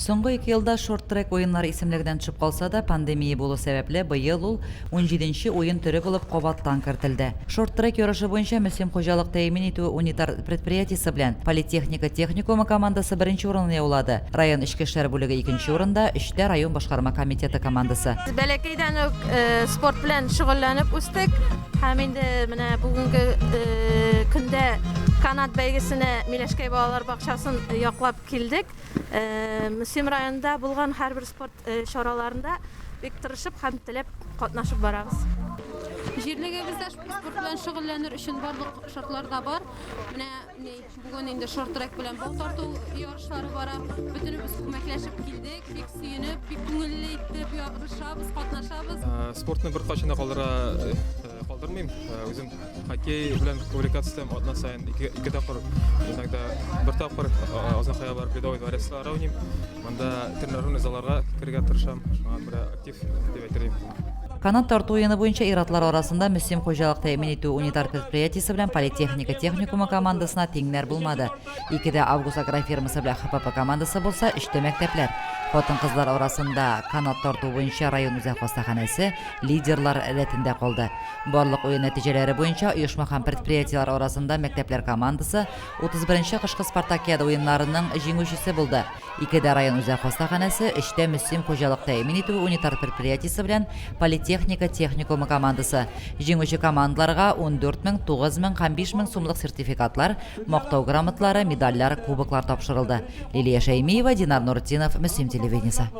Соңғы 2 елда шорт-трек ойыннары исемлегеннән төшеп калса да, пандемия булу сәбәпле быел ул 17нче ойын төрі булып кабаттан кертелде. Шорт-трек ярышы буенча мөселим хуҗалык тәэмин итү унитар предприятиесе белән политехника техникумы командасы беренче урынны яулады. Район эчке эшләр бүлеге икенче урында, эчтә район башкарма комитеты командасы. Бәләкәйдән үк спорт белән шөгыльләнеп үстек. Һәм инде менә бүгенге көндә канат бәйгесенә Миләшкәй балалар бакчасын яклап килдек. Мөселим районында булган һәрбер спорт чараларында бик тырышып һәм теләп катнашып барабыз. Җирлегебездә спорт белән шөгыльләнер өчен барлык шартлар да бар. Менә бүген инде шорт-трек белән бау тарту ярышлары бара. Бөтенебез күмәкләшеп килдек, бик сөенеп, бик күңелле итеп ярышабыз, катнашабыз. Спортны бер качан да калдырмыйм. Үзем хоккей белән увлекаться атна сайын ике тапкыр, иногда бер тапкыр Озынхая барып бедовый дворецларга уйныйм. Монда тренажерный залларга кирергә тырышам. Шуңа күрә актив дип әйтергә. Канат тарту уены буенча иратлар арасында мөселим хуҗалык тәэмин итү унитар предприятиесе белән политехника техникумы командасына тиңнәр булмады. 2дә август агрофирмасы белән ХПП командасы булса, 3тә мәктәпләр. Хатын-кызлар арасында канат тарту буенча район үзәк хастаханәсе лидерлар рәтендә калды. Барлык уен нәтиҗәләре буенча оешма һәм предприятиеләр арасында мәктәпләр командасы 31нче кышкы спартакиада уеннарының җиңүчесе булды. 2дә район үзәк хастаханәсе, 3тә мөселим хуҗалык тәэмин итү унитар предприятиесе белән политехника техникумы командасы. Җиңүче командаларга 14 мең, 9 мең һәм 5 мең сумлык сертификатлар, мактау грамоталары, медальләр, кубоклар тапшырылды. Лилия Шәймиева, Динар Нуртдинов, Мөселим телевидениесе.